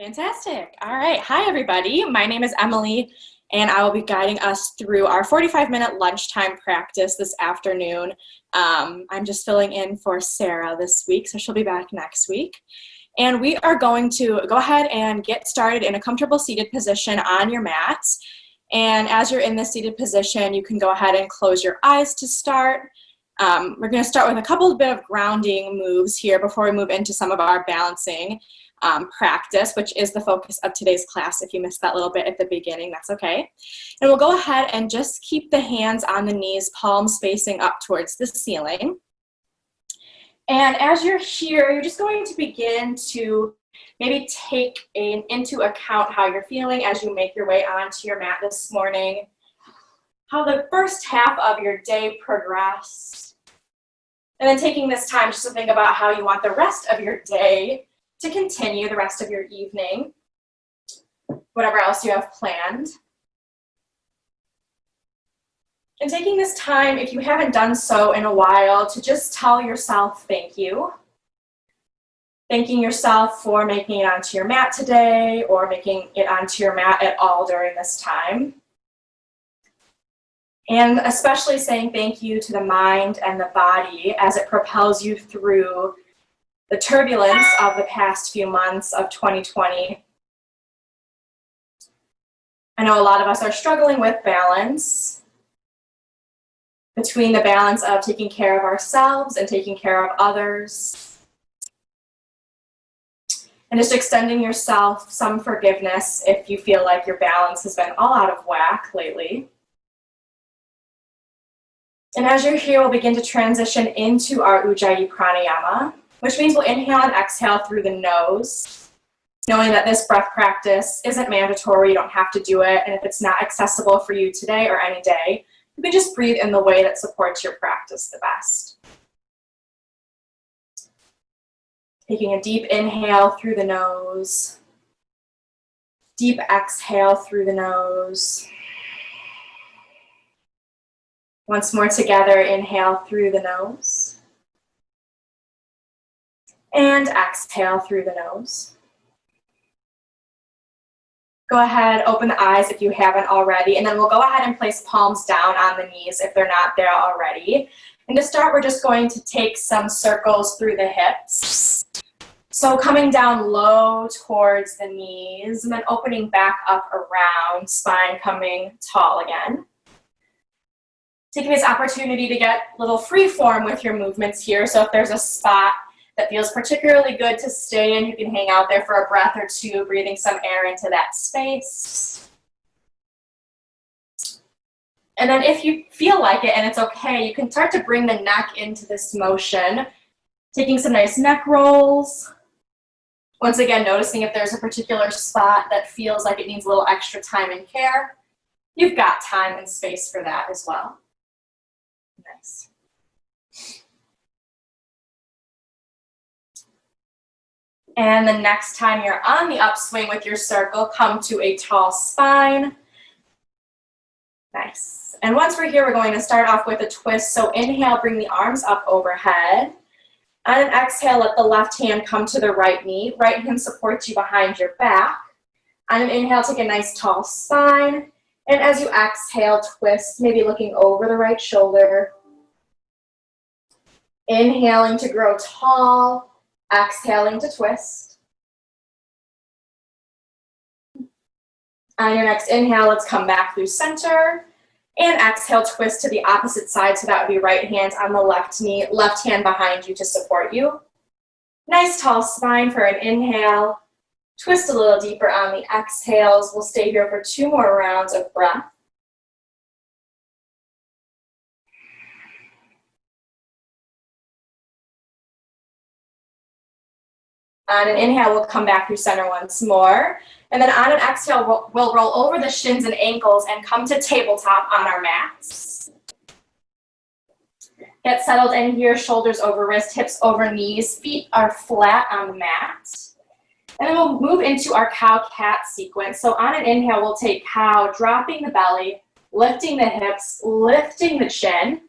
Fantastic. All right. Hi, everybody. My name is Emily, and I will be guiding us through our 45-minute lunchtime practice this afternoon. I'm just filling in for Sarah this week, so she'll be back next week. And we are going to go ahead and get started in a comfortable seated position on your mat. And as you're in the seated position, you can go ahead and close your eyes to start. We're going to start with a couple of bit of grounding moves here before we move into some of our balancing practice, which is the focus of today's class. If you missed that little bit at the beginning, that's okay. And we'll go ahead and just keep the hands on the knees, palms facing up towards the ceiling. And as you're here, you're just going to begin to maybe take into account how you're feeling as you make your way onto your mat this morning, how the first half of your day progressed, and then taking this time just to think about how you want the rest of your day to continue, the rest of your evening, whatever else you have planned. And taking this time, if you haven't done so in a while, to just tell yourself thank you. Thanking yourself for making it onto your mat today or making it onto your mat at all during this time. And especially saying thank you to the mind and the body as it propels you through the turbulence of the past few months of 2020. I know a lot of us are struggling with balance between the balance of taking care of ourselves and taking care of others. And just extending yourself some forgiveness if you feel like your balance has been all out of whack lately. And as you're here, we'll begin to transition into our Ujayi Pranayama, which means we'll inhale and exhale through the nose, knowing that this breath practice isn't mandatory. You don't have to do it. And if it's not accessible for you today or any day, you can just breathe in the way that supports your practice the best. Taking a deep inhale through the nose, deep exhale through the nose. Once more together, inhale through the nose. And exhale through the nose. Go ahead, open the eyes if you haven't already, and then we'll go ahead and place palms down on the knees if they're not there already. And to start, we're just going to take some circles through the hips. So coming down low towards the knees, and then opening back up around, spine coming tall again. Taking this opportunity to get a little free form with your movements here. So if there's a spot that feels particularly good to stay in, you can hang out there for a breath or two, breathing some air into that space. And then if you feel like it, and it's okay, you can start to bring the neck into this motion, taking some nice neck rolls. Once again, noticing if there's a particular spot that feels like it needs a little extra time and care. You've got time and space for that as well. Nice. And the next time you're on the upswing with your circle, come to a tall spine. Nice. And once we're here, we're going to start off with a twist. So inhale, bring the arms up overhead. On an exhale, let the left hand come to the right knee. Right hand supports you behind your back. On an inhale, take a nice tall spine. And as you exhale, twist, maybe looking over the right shoulder. Inhaling to grow tall. Exhaling to twist. On your next inhale, let's come back through center. And exhale, twist to the opposite side. So that would be right hand on the left knee, left hand behind you to support you. Nice tall spine for an inhale. Twist a little deeper on the exhales. We'll stay here for 2 more rounds of breath. On an inhale, we'll come back through center once more. And then on an exhale, we'll roll over the shins and ankles and come to tabletop on our mats. Get settled in here, shoulders over wrist, hips over knees, feet are flat on the mat. And then we'll move into our cow-cat sequence. So on an inhale, we'll take cow, dropping the belly, lifting the hips, lifting the chin.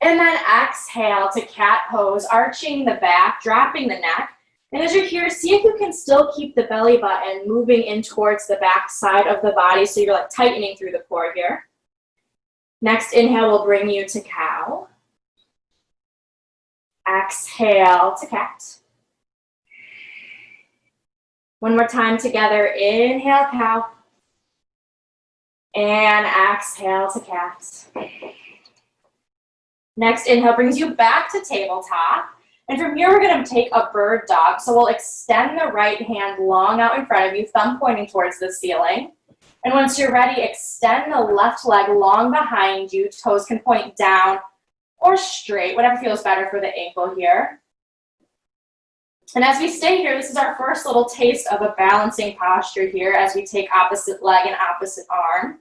And then exhale to cat pose, arching the back, dropping the neck. And as you're here, see if you can still keep the belly button moving in towards the back side of the body, so you're like tightening through the core here. Next inhale will bring you to cow. Exhale to cat. One more time together. Inhale, cow. And exhale to cat. Next inhale brings you back to tabletop. And from here, we're going to take a bird dog. So we'll extend the right hand long out in front of you, thumb pointing towards the ceiling. And once you're ready, extend the left leg long behind you. Toes can point down or straight, whatever feels better for the ankle here. And as we stay here, this is our first little taste of a balancing posture here as we take opposite leg and opposite arm.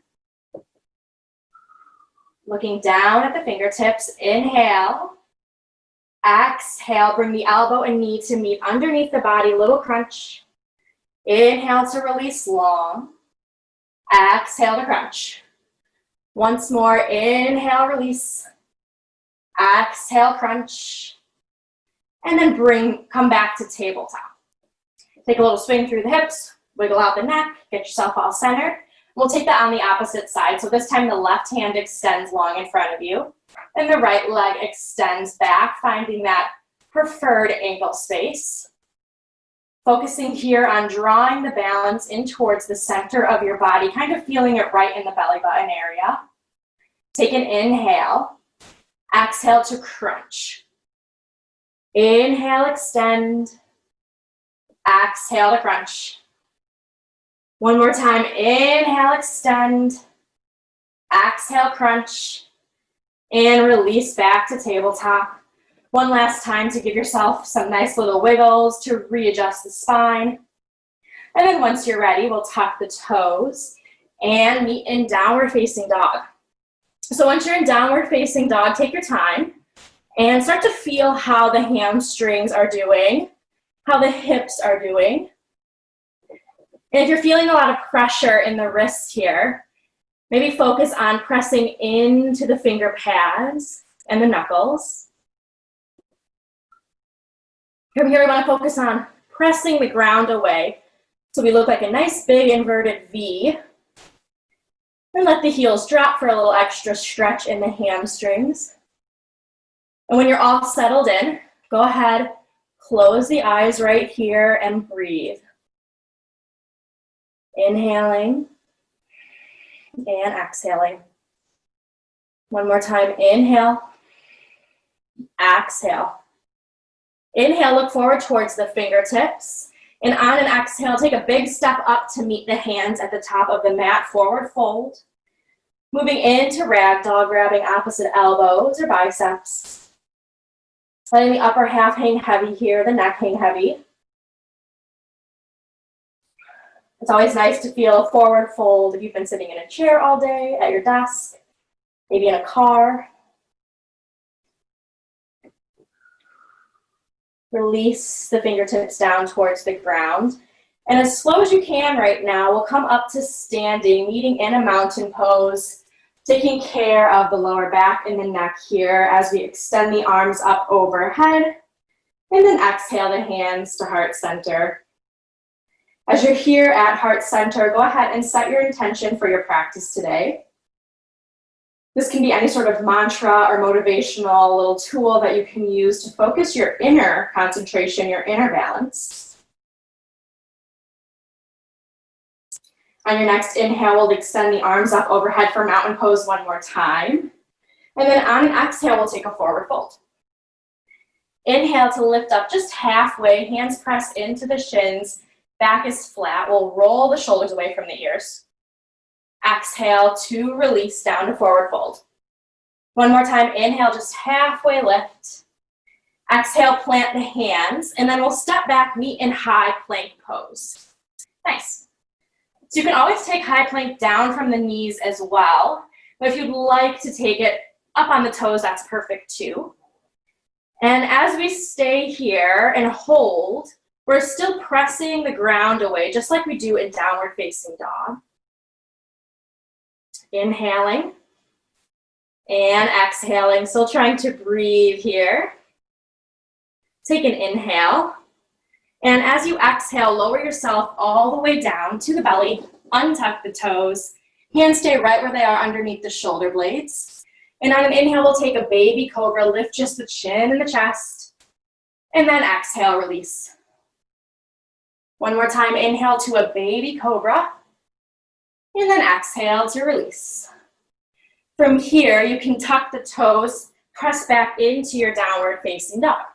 Looking down at the fingertips, inhale. Exhale, bring the elbow and knee to meet underneath the body, little crunch. Inhale to release long. Exhale to crunch. Once more, inhale, release. Exhale, crunch. And then come back to tabletop. Take a little swing through the hips, wiggle out the neck, get yourself all centered. We'll take that on the opposite side. So this time the left hand extends long in front of you, and the right leg extends back, finding that preferred ankle space. Focusing here on drawing the balance in towards the center of your body, kind of feeling it right in the belly button area. Take an inhale. Exhale to crunch. Inhale, extend. Exhale to crunch. One more time. Inhale, extend. Exhale, crunch. And release back to tabletop. One last time to give yourself some nice little wiggles to readjust the spine. And then once you're ready, we'll tuck the toes and meet in downward facing dog. So once you're in downward facing dog, take your time and start to feel how the hamstrings are doing, how the hips are doing. And if you're feeling a lot of pressure in the wrist here, maybe focus on pressing into the finger pads and the knuckles. From here, we want to focus on pressing the ground away so we look like a nice big inverted V. And let the heels drop for a little extra stretch in the hamstrings. And when you're all settled in, go ahead, close the eyes right here and breathe. Inhaling and exhaling. One more time, inhale, exhale. Inhale, look forward towards the fingertips. And on an exhale, take a big step up to meet the hands at the top of the mat, forward fold. Moving into ragdoll, grabbing opposite elbows or biceps. Letting the upper half hang heavy here, the neck hang heavy. It's always nice to feel a forward fold if you've been sitting in a chair all day, at your desk, maybe in a car. Release the fingertips down towards the ground. And as slow as you can right now, we'll come up to standing, meeting in a mountain pose, taking care of the lower back and the neck here as we extend the arms up overhead. And then exhale the hands to heart center. As you're here at heart center, go ahead and set your intention for your practice today. This can be any sort of mantra or motivational little tool that you can use to focus your inner concentration, your inner balance. On your next inhale, we'll extend the arms up overhead for mountain pose one more time. And then on an exhale, we'll take a forward fold. Inhale to lift up just halfway, hands press into the shins, back is flat. We'll roll the shoulders away from the ears. Exhale to release down to forward fold. One more time, inhale, just halfway lift. Exhale, plant the hands, and then we'll step back, meet in high plank pose. Nice. So you can always take high plank down from the knees as well, but if you'd like to take it up on the toes, that's perfect too. And as we stay here and hold, we're still pressing the ground away, just like we do in downward facing dog. Inhaling and exhaling, still trying to breathe here. Take an inhale And as you exhale, lower yourself all the way down to the belly, untuck the toes, hands stay right where they are underneath the shoulder blades. And on an inhale, we'll take a baby cobra, lift just the chin and the chest, and then exhale, release. One more time, inhale to a baby cobra, and then exhale to release. From here, you can tuck the toes, press back into your downward facing dog.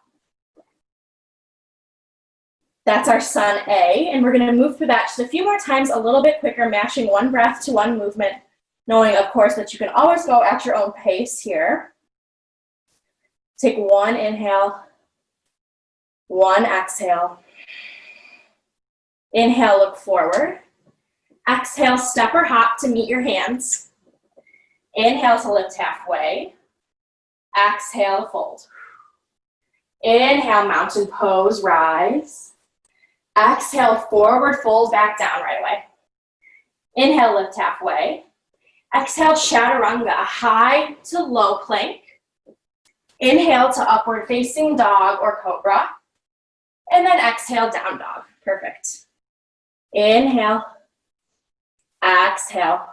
That's our sun A, and we're gonna move through that just a few more times, a little bit quicker, matching one breath to one movement, knowing, of course, that you can always go at your own pace here. Take one inhale, one exhale. Inhale, look forward. Exhale, step or hop to meet your hands. Inhale to lift halfway. Exhale, fold. Inhale, mountain pose, rise. Exhale, forward fold, back down right away. Inhale, lift halfway. Exhale, chaturanga, high to low plank. Inhale to upward facing dog or cobra. And then exhale, down dog. Perfect. Inhale. Exhale.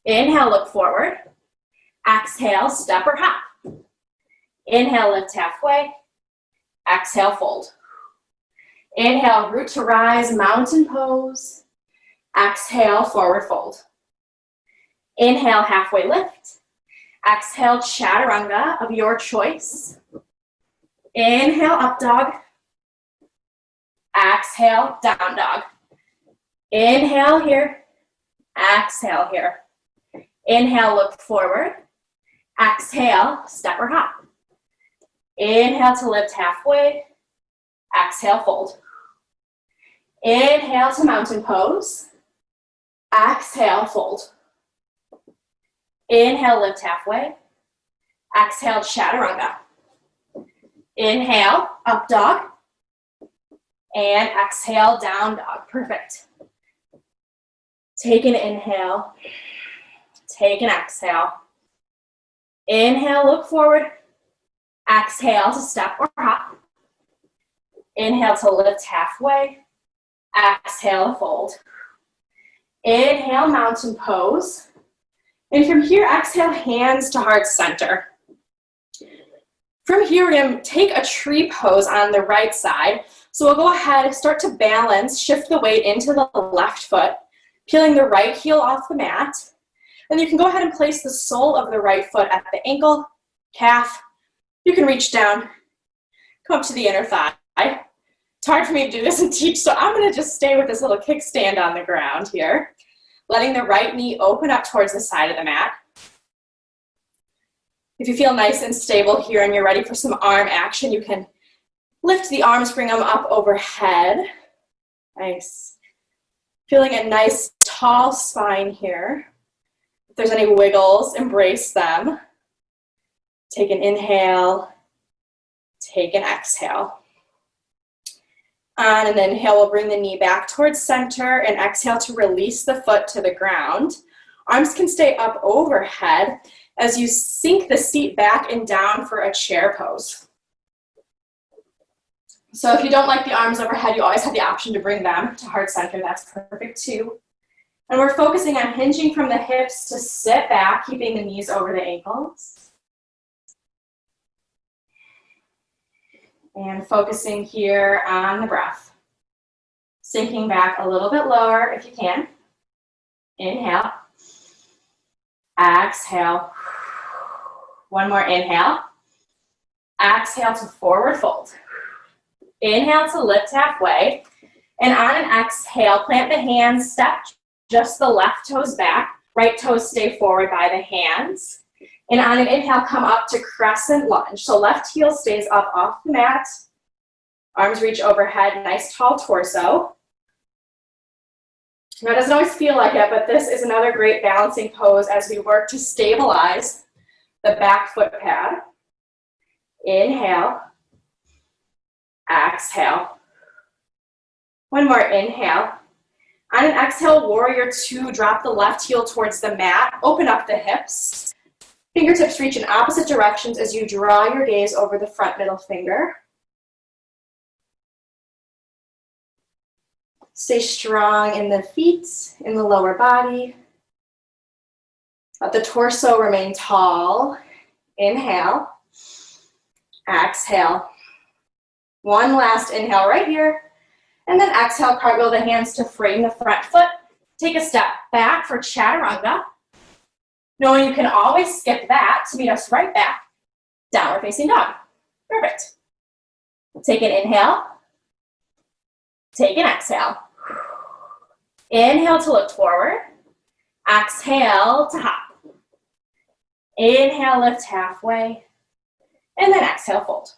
Inhale, look forward. Exhale, step or hop. Inhale, lift halfway. Exhale, fold. Inhale, root to rise, mountain pose. Exhale, forward fold. Inhale, halfway lift. Exhale, chaturanga of your choice. Inhale, up dog. Exhale, down dog. Inhale here. Exhale here. Inhale, look forward. Exhale, step or hop. Inhale to lift halfway. Exhale, fold. Inhale to mountain pose. Exhale, fold. Inhale, lift halfway. Exhale, chaturanga. Inhale, up dog. And exhale, down dog. Perfect. Take an inhale. Take an exhale. Inhale, look forward. Exhale to step or hop. Inhale to lift halfway. Exhale, fold. Inhale, mountain pose. And from here, exhale, hands to heart center. From here, we're going to take a tree pose on the right side. So we'll go ahead and start to balance, shift the weight into the left foot, peeling the right heel off the mat. And you can go ahead and place the sole of the right foot at the ankle, calf. You can reach down, come up to the inner thigh. It's hard for me to do this and teach, so I'm going to just stay with this little kickstand on the ground here, letting the right knee open up towards the side of the mat. If you feel nice and stable here and you're ready for some arm action, you can lift the arms, bring them up overhead. Nice. Feeling a nice tall spine here. If there's any wiggles, embrace them. Take an inhale, take an exhale. On an inhale, we'll bring the knee back towards center and exhale to release the foot to the ground. Arms can stay up overhead as you sink the seat back and down for a chair pose. So if you don't like the arms overhead, you always have the option to bring them to heart center. That's perfect too. And we're focusing on hinging from the hips to sit back, keeping the knees over the ankles. And focusing here on the breath. Sinking back a little bit lower if you can. Inhale. Exhale. One more inhale. Exhale to forward fold. Inhale to lift halfway. And on an exhale, plant the hands, step just the left toes back. Right toes stay forward by the hands. And on an inhale, come up to Crescent Lunge. So left heel stays up off the mat. Arms reach overhead, nice tall torso. Now it doesn't always feel like it, but this is another great balancing pose as we work to stabilize the back foot pad. Inhale. Exhale. One more inhale. On an exhale, warrior two, drop the left heel towards the mat, open up the hips. Fingertips reach in opposite directions as you draw your gaze over the front middle finger. Stay strong in the feet, in the lower body. Let the torso remain tall. Inhale. Exhale. One last inhale right here. And then exhale, cartwheel the hands to frame the front foot. Take a step back for chaturanga. Knowing you can always skip that to meet us right back. Downward facing dog. Perfect. Take an inhale. Take an exhale. Inhale to look forward. Exhale to hop. Inhale, lift halfway. And then exhale, fold.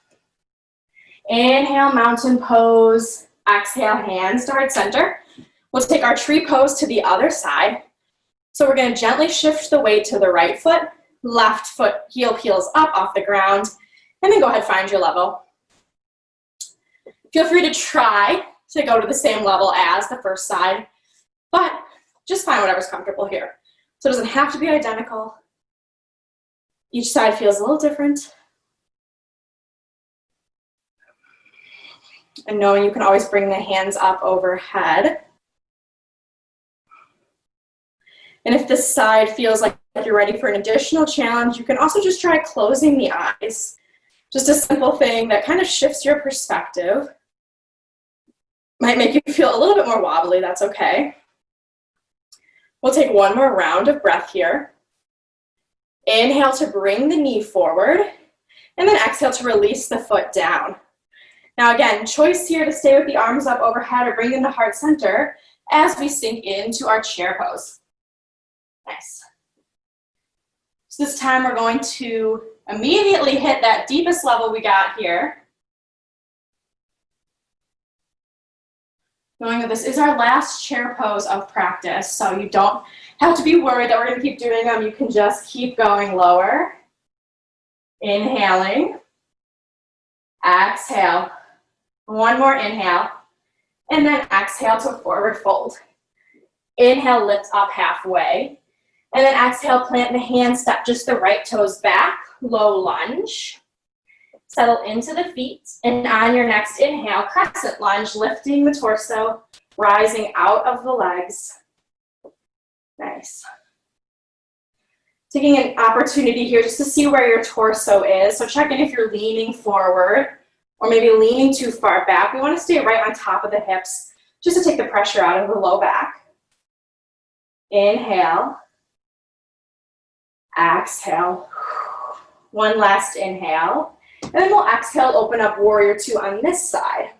Inhale, mountain pose. Exhale, hands to heart center. We'll take our tree pose to the other side. So we're going to gently shift the weight to the right foot. Left foot heel peels up off the ground. And then go ahead, find your level. Feel free to try to go to the same level as the first side, but just find whatever's comfortable here. So it doesn't have to be identical. Each side feels a little different. And knowing you can always bring the hands up overhead. And if this side feels like you're ready for an additional challenge, you can also just try closing the eyes. Just a simple thing that kind of shifts your perspective. Might make you feel a little bit more wobbly, that's okay. We'll take one more round of breath here. Inhale to bring the knee forward, and then exhale to release the foot down. Now again, choice here to stay with the arms up overhead or bring them to heart center as we sink into our chair pose. Nice. So this time we're going to immediately hit that deepest level we got here. Knowing that this is our last chair pose of practice, so you don't have to be worried that we're going to keep doing them. You can just keep going lower. Inhaling. Exhale. One more inhale. And then exhale to forward fold. Inhale, lift up halfway. And then exhale, plant the hands, step just the right toes back. Low lunge. Settle into the feet, and on your next inhale, crescent lunge, lifting the torso, rising out of the legs. Nice. Taking an opportunity here just to see where your torso is. So check in if you're leaning forward or maybe leaning too far back. We want to stay right on top of the hips just to take the pressure out of the low back. Inhale. Exhale. One last inhale. And then we'll exhale, open up warrior two on this side.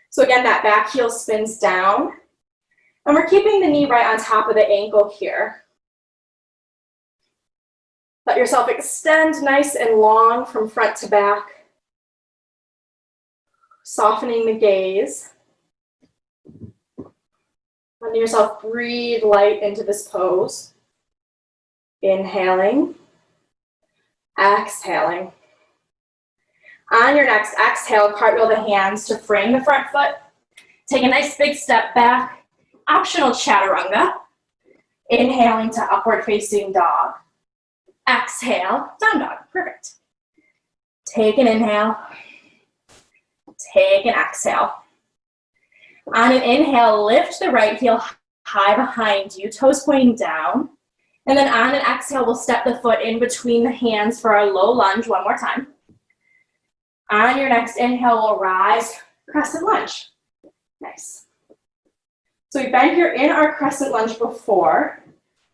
So again, that back heel spins down. And we're keeping the knee right on top of the ankle here. Let yourself extend nice and long from front to back. Softening the gaze. Letting yourself breathe light into this pose. Inhaling. Exhaling. On your next exhale, cartwheel the hands to frame the front foot. Take a nice big step back. Optional chaturanga. Inhaling to upward facing dog. Exhale, down dog. Perfect. Take an inhale. Take an exhale. On an inhale, lift the right heel high behind you, toes pointing down. And then on an exhale, we'll step the foot in between the hands for our low lunge one more time. On your next inhale, we'll rise, crescent lunge. Nice. So we've been here in our crescent lunge before.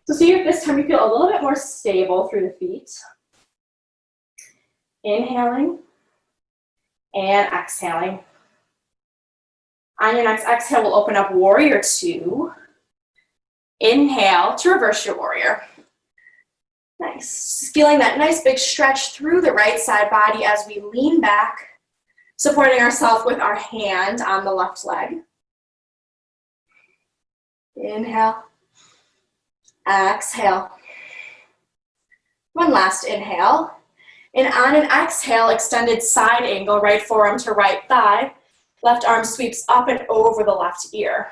So see if this time you feel a little bit more stable through the feet. Inhaling and exhaling. On your next exhale, we'll open up warrior two. Inhale to reverse your warrior. Nice. Just feeling that nice big stretch through the right side body as we lean back, supporting ourselves with our hand on the left leg. Inhale. Exhale. One last inhale. And on an exhale, extended side angle, right forearm to right thigh. Left arm sweeps up and over the left ear.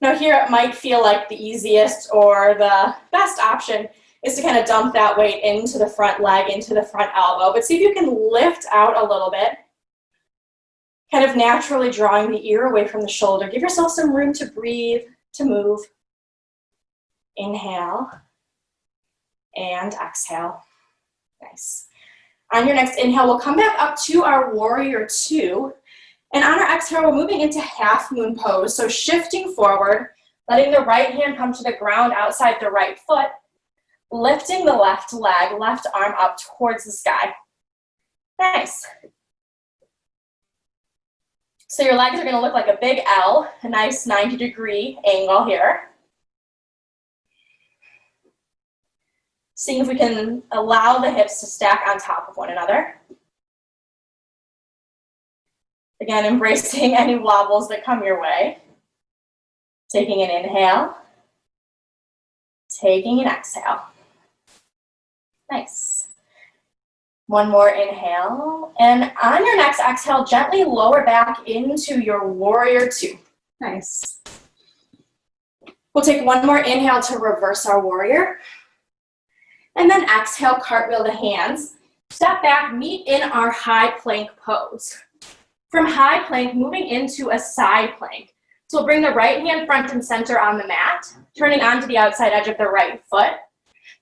Now here it might feel like the easiest or the best option is to kind of dump that weight into the front leg, into the front elbow. But see if you can lift out a little bit. kind of naturally drawing the ear away from the shoulder. Give yourself some room to breathe, to move. Inhale and exhale. Nice. On your next inhale, we'll come back up to our warrior two. And on our exhale, we're moving into half moon pose. So shifting forward, letting the right hand come to the ground outside the right foot, lifting the left leg, left arm up towards the sky. Nice. So your legs are going to look like a big L, a nice 90-degree angle here. Seeing if we can allow the hips to stack on top of one another. Again, embracing any wobbles that come your way. Taking an inhale. Taking an exhale. Nice. One more inhale. And on your next exhale, gently lower back into your warrior two. Nice. We'll take one more inhale to reverse our warrior. And then exhale, cartwheel the hands. Step back, meet in our high plank pose. From high plank, moving into a side plank. So we'll bring the right hand front and center on the mat, turning onto the outside edge of the right foot.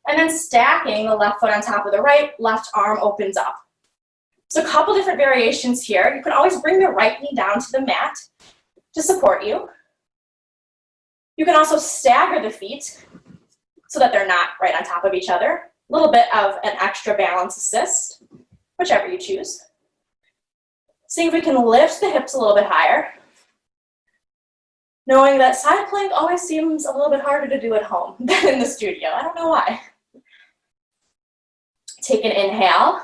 And then stacking the left foot on top of the right, left arm opens up. So a couple different variations here. You can always bring the right knee down to the mat to support you. You can also stagger the feet so that they're not right on top of each other. A little bit of an extra balance assist, whichever you choose. See if we can lift the hips a little bit higher. Knowing that side plank always seems a little bit harder to do at home than in the studio. I don't know why. Take an inhale.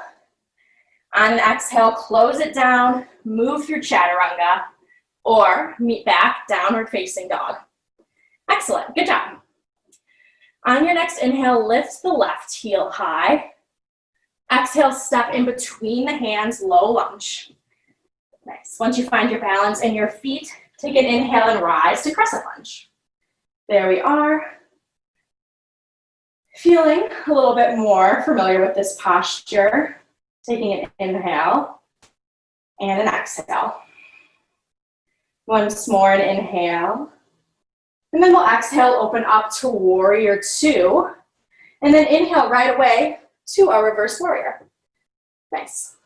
On an exhale, close it down, move through chaturanga, or meet back, downward facing dog. Excellent, good job. On your next inhale, lift the left heel high. Exhale, step in between the hands, low lunge. Nice. Once you find your balance in your feet, take an inhale and rise to crescent lunge. There we are. Feeling a little bit more familiar with this posture. Taking an inhale and an exhale. Once more, an inhale. And then we'll exhale, open up to warrior two. And then inhale right away to our reverse warrior. Nice.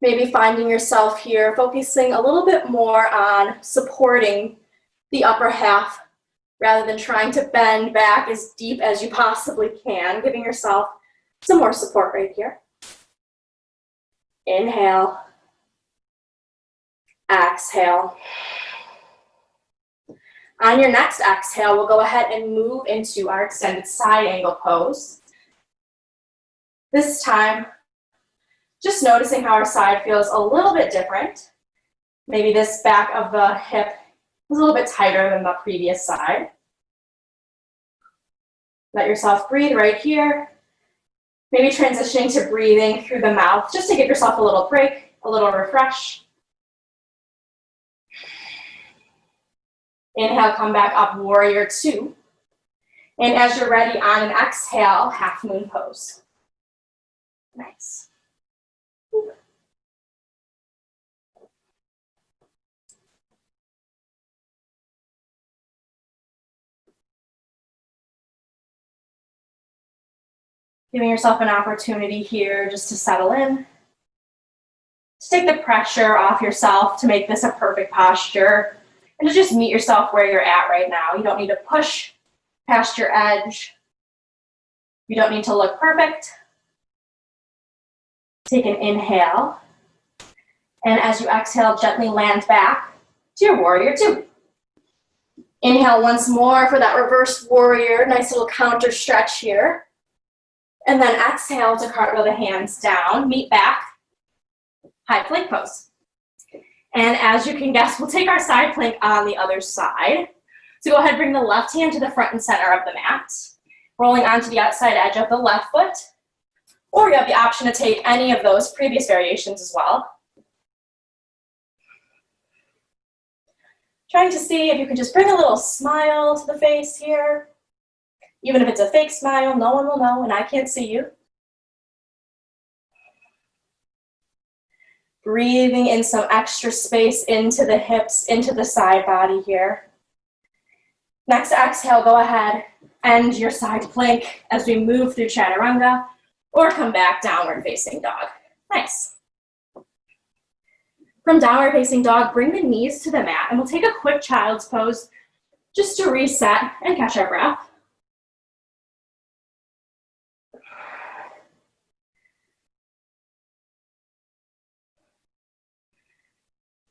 Maybe finding yourself here focusing a little bit more on supporting the upper half rather than trying to bend back as deep as you possibly can, giving yourself some more support right here. Inhale. Exhale. On your next exhale, we'll go ahead and move into our extended side angle pose. This time, just noticing how our side feels a little bit different. Maybe this back of the hip is a little bit tighter than the previous side. Let yourself breathe right here. Maybe transitioning to breathing through the mouth just to give yourself a little break, a little refresh. Inhale, come back up, warrior two. And as you're ready, on an exhale, half moon pose. Nice. Giving yourself an opportunity here just to settle in. To take the pressure off yourself to make this a perfect posture. And to just meet yourself where you're at right now. You don't need to push past your edge. You don't need to look perfect. Take an inhale. And as you exhale, gently land back to your warrior two. Inhale once more for that reverse warrior. Nice little counter stretch here. And then exhale to cartwheel the hands down, meet back, high plank pose. And as you can guess, we'll take our side plank on the other side. So go ahead, bring the left hand to the front and center of the mat, rolling onto the outside edge of the left foot, or you have the option to take any of those previous variations as well. Trying to see if you can just bring a little smile to the face here. Even if it's a fake smile, no one will know and I can't see you. Breathing in some extra space into the hips, into the side body here. Next exhale, go ahead, end your side plank as we move through chaturanga, or come back downward facing dog. Nice. From downward facing dog, bring the knees to the mat, and we'll take a quick child's pose just to reset and catch our breath.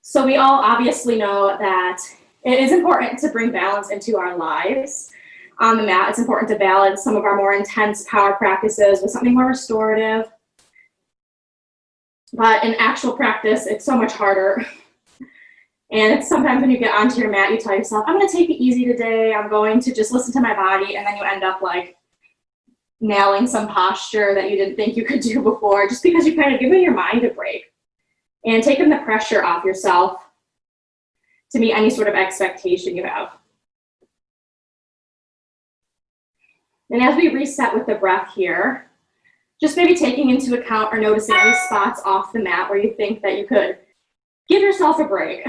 So we all obviously know that it is important to bring balance into our lives. On the mat, it's important to balance some of our more intense power practices with something more restorative. But in actual practice, it's so much harder. And it's sometimes when you get onto your mat, you tell yourself, I'm going to take it easy today. I'm going to just listen to my body. And then you end up like nailing some posture that you didn't think you could do before, just because you kind of given your mind a break and taking the pressure off yourself to meet any sort of expectation you have. And as we reset with the breath here, just maybe taking into account or noticing any spots off the mat where you think that you could give yourself a break.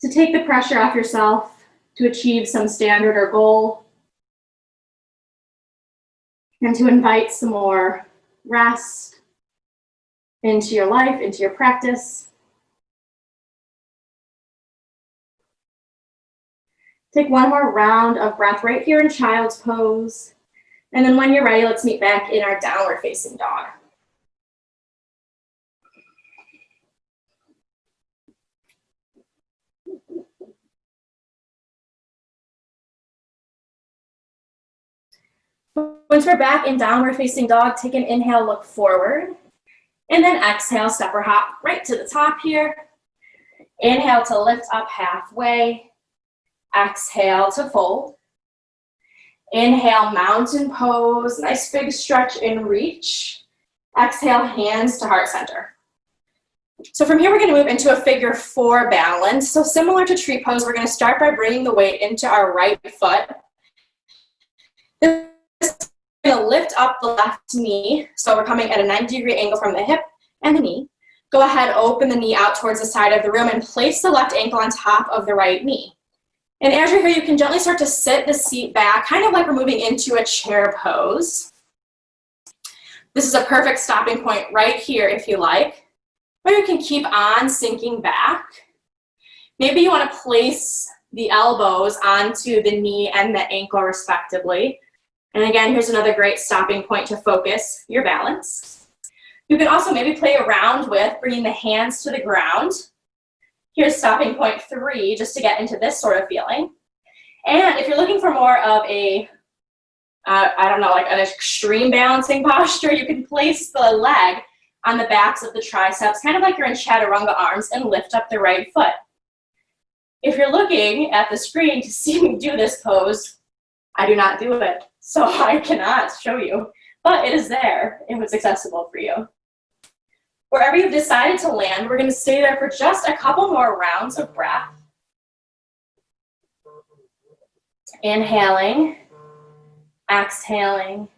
To take the pressure off yourself to achieve some standard or goal, and to invite some more rest into your life, into your practice. Take one more round of breath right here in child's pose. And then when you're ready, let's meet back in our downward facing dog. Once we're back in downward facing dog, take an inhale, look forward. And then exhale, step or hop right to the top here. Inhale to lift up halfway. Exhale to fold. Inhale, mountain pose. Nice big stretch and reach. Exhale, hands to heart center. So from here, we're going to move into a figure 4 balance. So similar to tree pose, we're going to start by bringing the weight into our right foot. This is going to lift up the left knee. So we're coming at a 90-degree angle from the hip and the knee. Go ahead, open the knee out towards the side of the room and place the left ankle on top of the right knee. And as you're here, you can gently start to sit the seat back, kind of like we're moving into a chair pose. This is a perfect stopping point right here if you like. Or you can keep on sinking back. Maybe you want to place the elbows onto the knee and the ankle respectively. And again, here's another great stopping point to focus your balance. You can also maybe play around with bringing the hands to the ground. Here's stopping point 3, just to get into this sort of feeling. And if you're looking for more of a, like an extreme balancing posture, you can place the leg on the backs of the triceps, kind of like you're in chaturanga arms, and lift up the right foot. If you're looking at the screen to see me do this pose, I do not do it, so I cannot show you, but it is there if it's accessible for you. Wherever you've decided to land, we're going to stay there for just a couple more rounds of breath. Inhaling, exhaling,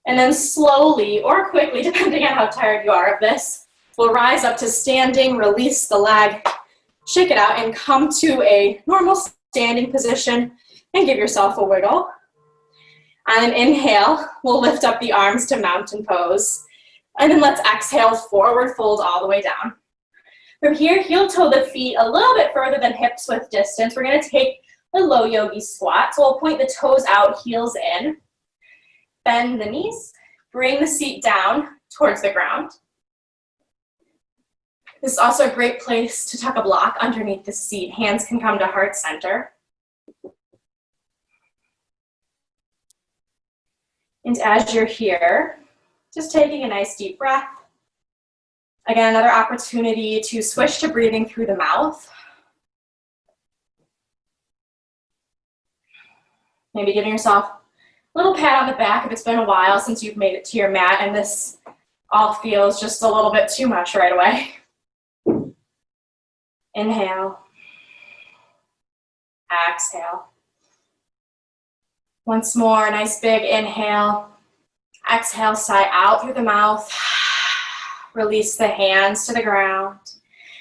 and then slowly or quickly, depending on how tired you are of this, we'll rise up to standing, release the leg, shake it out, and come to a normal standing position and give yourself a wiggle. On an inhale, we'll lift up the arms to mountain pose. And then let's exhale, forward fold all the way down. From here, heel toe the feet a little bit further than hips width distance. We're going to take the low yogi squat. So we'll point the toes out, heels in. Bend the knees. Bring the seat down towards the ground. This is also a great place to tuck a block underneath the seat. Hands can come to heart center. And as you're here, just taking a nice deep breath. Again, another opportunity to switch to breathing through the mouth. Maybe giving yourself a little pat on the back if it's been a while since you've made it to your mat and this all feels just a little bit too much right away. Inhale. Exhale. Once more, nice big inhale. Exhale, sigh out through the mouth. Release the hands to the ground.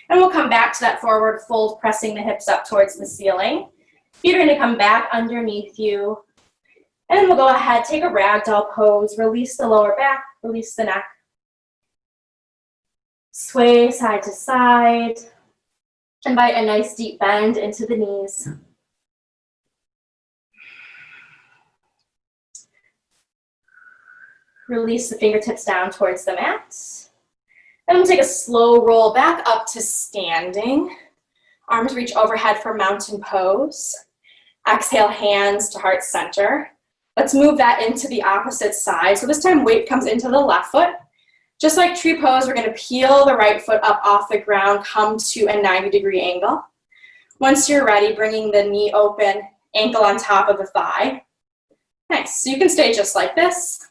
And we'll come back to that forward fold, pressing the hips up towards the ceiling. Feet are going to come back underneath you. And then we'll go ahead, take a ragdoll pose, release the lower back, release the neck. Sway side to side. Invite a nice deep bend into the knees. Release the fingertips down towards the mat. Then we'll take a slow roll back up to standing. Arms reach overhead for mountain pose. Exhale, hands to heart center. Let's move that into the opposite side. So this time weight comes into the left foot. Just like tree pose, we're going to peel the right foot up off the ground, come to a 90-degree angle. Once you're ready, bringing the knee open, ankle on top of the thigh. Nice. So you can stay just like this,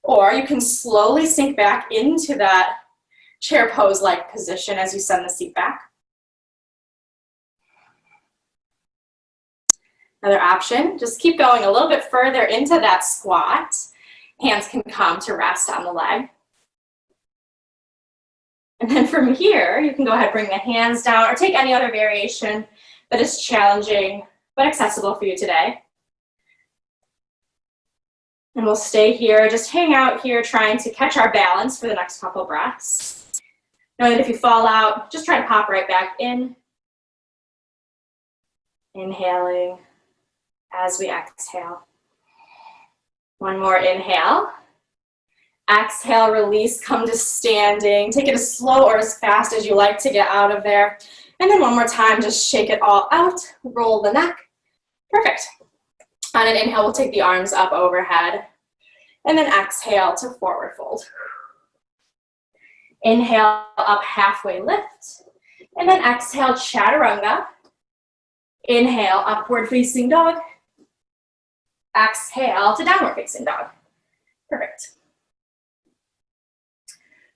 or you can slowly sink back into that chair pose-like position as you send the seat back. Another option, just keep going a little bit further into that squat. Hands can come to rest on the leg. And then from here, you can go ahead and bring the hands down or take any other variation that is challenging but accessible for you today. And we'll stay here, just hang out here, trying to catch our balance for the next couple breaths. Know that if you fall out, just try to pop right back in. Inhaling as we exhale. One more inhale. Exhale, release, come to standing. Take it as slow or as fast as you like to get out of there. And then one more time, just shake it all out. Roll the neck. Perfect. On an inhale, we'll take the arms up overhead. And then exhale to forward fold. Inhale, up halfway lift. And then exhale, chaturanga. Inhale, upward facing dog. Exhale to downward facing dog. Perfect.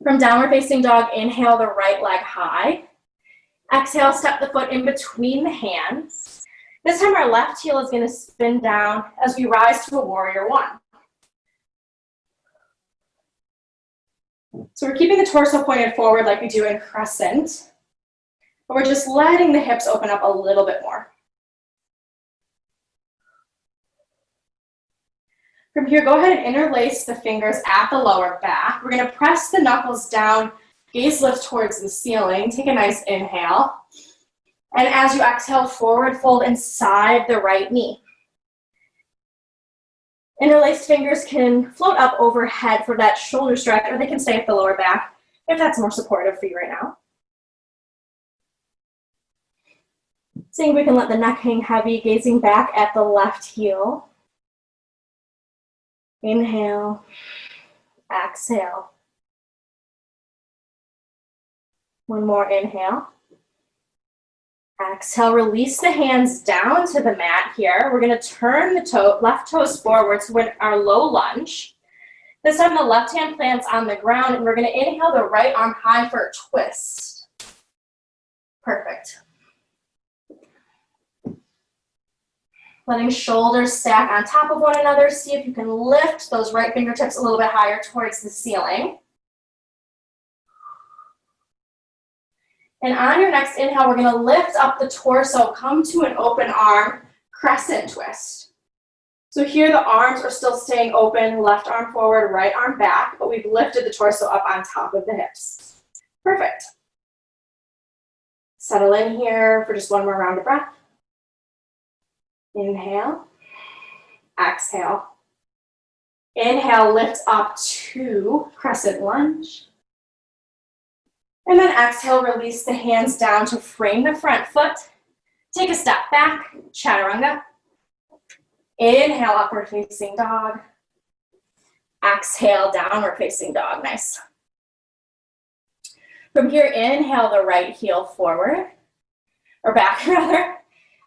From downward facing dog, inhale the right leg high. Exhale, step the foot in between the hands. This time our left heel is going to spin down as we rise to a warrior one. So we're keeping the torso pointed forward like we do in crescent, but we're just letting the hips open up a little bit more. From here, go ahead and interlace the fingers at the lower back. We're going to press the knuckles down, gaze lift towards the ceiling. Take a nice inhale. And as you exhale, forward fold inside the right knee. Interlaced fingers can float up overhead for that shoulder stretch, or they can stay at the lower back if that's more supportive for you right now. Seeing if we can let the neck hang heavy, gazing back at the left heel. Inhale, exhale. One more inhale. Exhale, release the hands down to the mat here. We're going to turn the left toes forward to our low lunge. This time the left hand plants on the ground, and we're going to inhale the right arm high for a twist. Perfect. Letting shoulders stack on top of one another. See if you can lift those right fingertips a little bit higher towards the ceiling. And on your next inhale, we're going to lift up the torso, come to an open arm, crescent twist. So here the arms are still staying open, left arm forward, right arm back, but we've lifted the torso up on top of the hips. Perfect. Settle in here for just one more round of breath. Inhale, exhale. Inhale, lift up to crescent lunge. And then exhale, release the hands down to frame the front foot. Take a step back, chaturanga. Inhale, upward facing dog. Exhale, downward facing dog. Nice. From here, inhale the right heel forward, or back rather.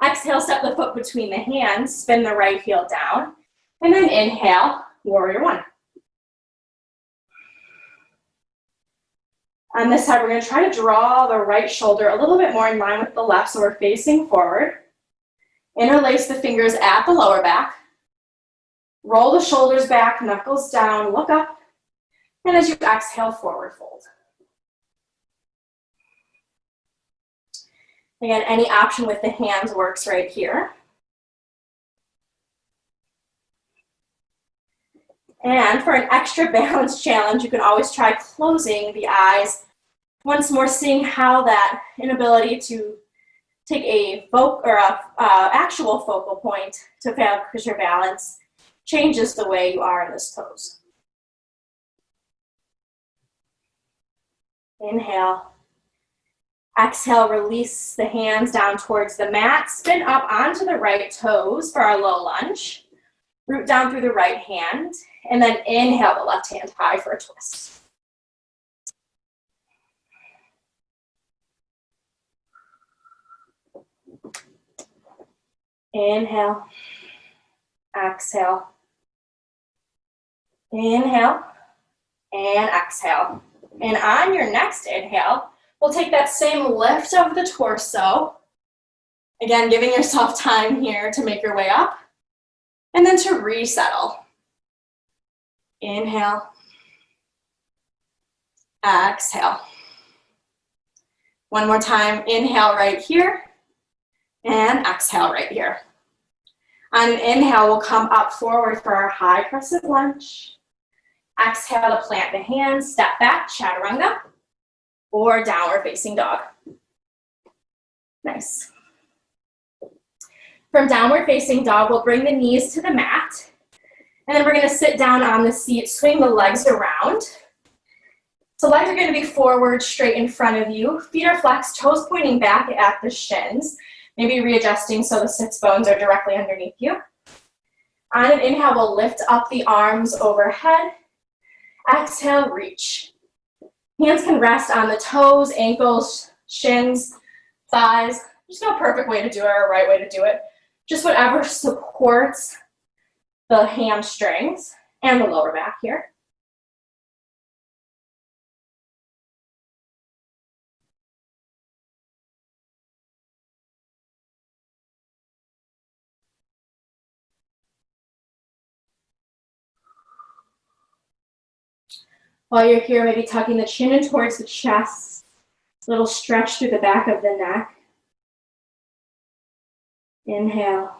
Exhale, step the foot between the hands, spin the right heel down, and then inhale, warrior one. On this side, we're going to try to draw the right shoulder a little bit more in line with the left, so we're facing forward. Interlace the fingers at the lower back. Roll the shoulders back, knuckles down, look up, and as you exhale, forward fold. Again, any option with the hands works right here. And for an extra balance challenge, you can always try closing the eyes. Once more, seeing how that inability to take a actual focal point to focus your balance changes the way you are in this pose. Inhale. Exhale, release the hands down towards the mat. Spin up onto the right toes for our low lunge. Root down through the right hand. And then inhale the left hand high for a twist. Inhale. Exhale. Inhale. And exhale. And on your next inhale, we'll take that same lift of the torso. Again, giving yourself time here to make your way up. And then to resettle. Inhale. Exhale. One more time. Inhale right here. And exhale right here. On an inhale, we'll come up forward for our high crescent lunge. Exhale to plant the hands, step back, chaturanga, or downward facing dog. Nice. From downward facing dog, we'll bring the knees to the mat, and then we're going to sit down on the seat, swing the legs around. So legs are going to be forward, straight in front of you. Feet are flexed, toes pointing back at the shins. Maybe readjusting so the sits bones are directly underneath you. On an inhale, we'll lift up the arms overhead. Exhale, reach. Hands can rest on the toes, ankles, shins, thighs. There's no perfect way to do it or right way to do it. Just whatever supports the hamstrings and the lower back here. While you're here, maybe tucking the chin in towards the chest. A little stretch through the back of the neck. Inhale.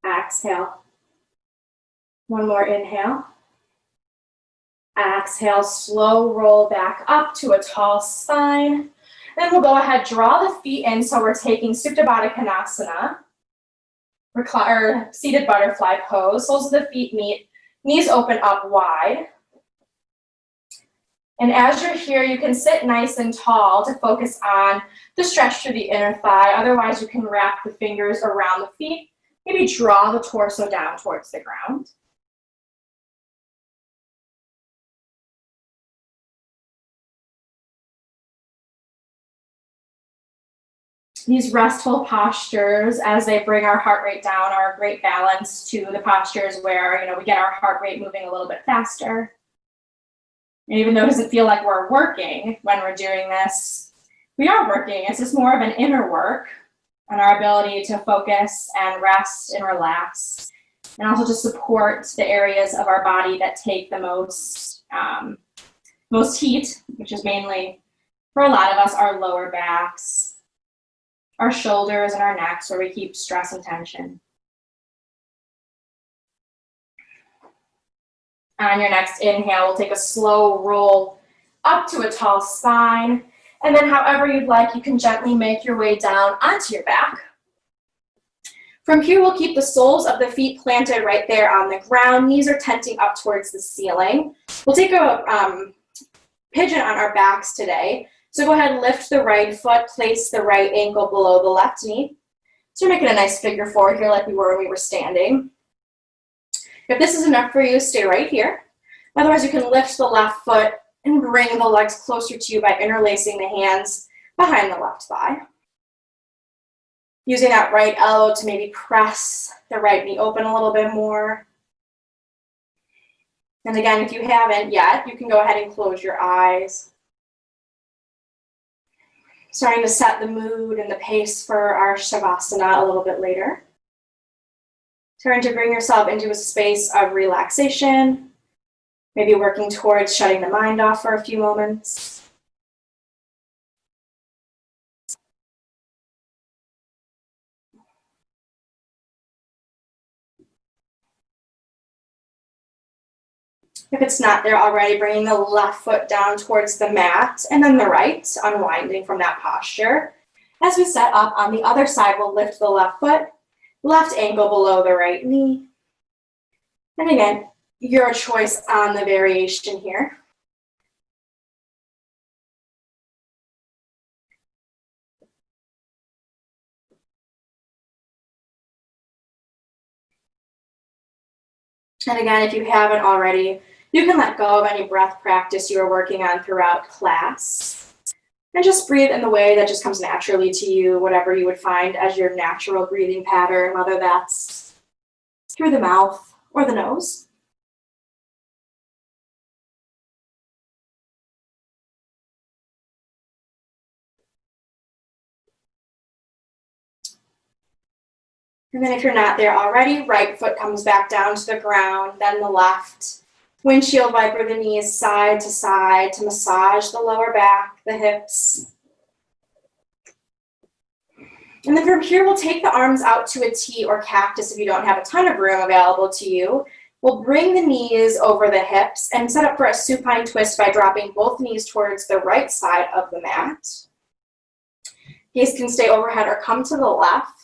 Exhale. One more inhale. Exhale, slow roll back up to a tall spine. Then we'll go ahead, draw the feet in, so we're taking Supta Baddha Konasana, or seated butterfly pose. Soles of the feet meet, knees open up wide. And as you're here, you can sit nice and tall to focus on the stretch through the inner thigh. Otherwise, you can wrap the fingers around the feet. Maybe draw the torso down towards the ground. These restful postures, as they bring our heart rate down, are a great balance to the postures where, we get our heart rate moving a little bit faster. And even though it doesn't feel like we're working when we're doing this, we are working. It's just more of an inner work on our ability to focus and rest and relax, and also to support the areas of our body that take the most heat, which is mainly, for a lot of us, our lower backs, our shoulders, and our necks, where we keep stress and tension. On your next inhale, we'll take a slow roll up to a tall spine. And then however you'd like, you can gently make your way down onto your back. From here, we'll keep the soles of the feet planted right there on the ground. Knees are tenting up towards the ceiling. We'll take a pigeon on our backs today. So go ahead and lift the right foot, place the right ankle below the left knee. So you're making a nice figure four here like we were when we were standing. If this is enough for you, stay right here. Otherwise, you can lift the left foot and bring the legs closer to you by interlacing the hands behind the left thigh. Using that right elbow to maybe press the right knee open a little bit more. And again, if you haven't yet, you can go ahead and close your eyes. Starting to set the mood and the pace for our Shavasana a little bit later. Turn to bring yourself into a space of relaxation, maybe working towards shutting the mind off for a few moments. If it's not there already, bringing the left foot down towards the mat and then the right, unwinding from that posture. As we set up on the other side, we'll lift the left foot, left ankle below the right knee. And again, your choice on the variation here. And again, if you haven't already, you can let go of any breath practice you are working on throughout class. And just breathe in the way that just comes naturally to you, whatever you would find as your natural breathing pattern, whether that's through the mouth or the nose. And then if you're not there already, right foot comes back down to the ground, then the left. Windshield wiper the knees side to massage the lower back, the hips. And then from here, we'll take the arms out to a T or cactus if you don't have a ton of room available to you. We'll bring the knees over the hips and set up for a supine twist by dropping both knees towards the right side of the mat. Gaze can stay overhead or come to the left.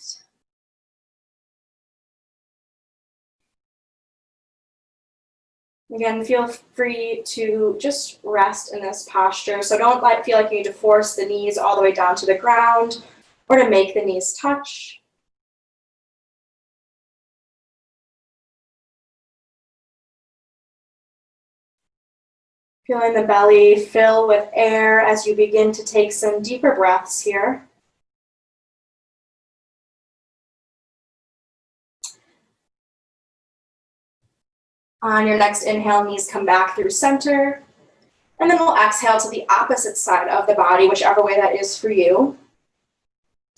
Again, feel free to just rest in this posture. So don't feel like you need to force the knees all the way down to the ground or to make the knees touch. Feeling the belly fill with air as you begin to take some deeper breaths here. On your next inhale, knees come back through center. And then we'll exhale to the opposite side of the body, whichever way that is for you.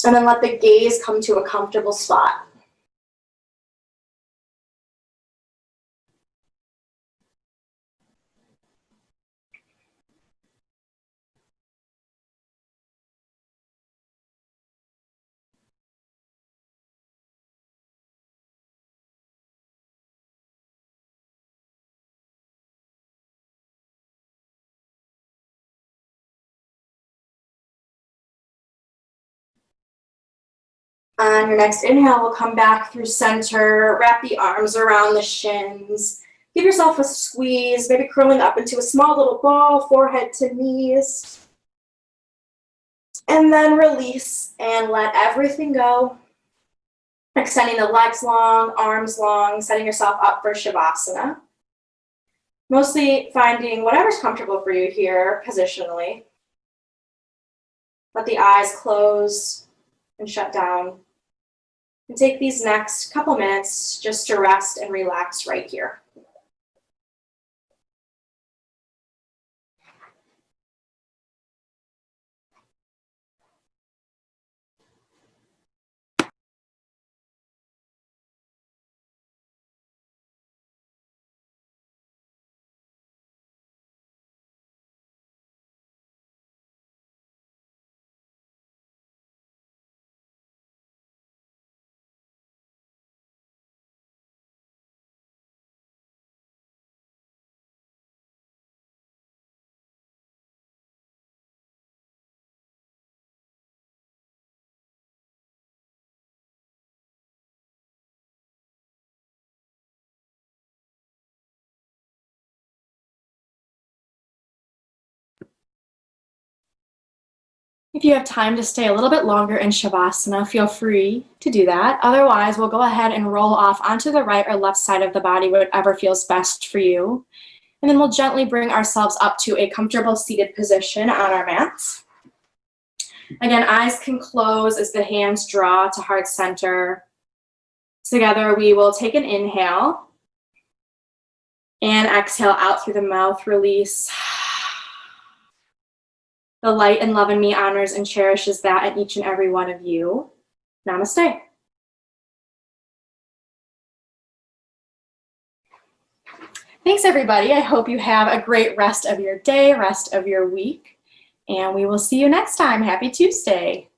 And then let the gaze come to a comfortable spot. On your next inhale, we'll come back through center, wrap the arms around the shins. Give yourself a squeeze, maybe curling up into a small little ball, forehead to knees. And then release and let everything go. Extending the legs long, arms long, setting yourself up for Shavasana. Mostly finding whatever's comfortable for you here, positionally. Let the eyes close and shut down. And take these next couple minutes just to rest and relax right here. If you have time to stay a little bit longer in Shavasana, feel free to do that. Otherwise, we'll go ahead and roll off onto the right or left side of the body, whatever feels best for you. And then we'll gently bring ourselves up to a comfortable seated position on our mats. Again, eyes can close as the hands draw to heart center. Together, we will take an inhale and exhale out through the mouth, release. The light and love in me honors and cherishes that in each and every one of you. Namaste. Thanks, everybody. I hope you have a great rest of your day, rest of your week, and we will see you next time. Happy Tuesday.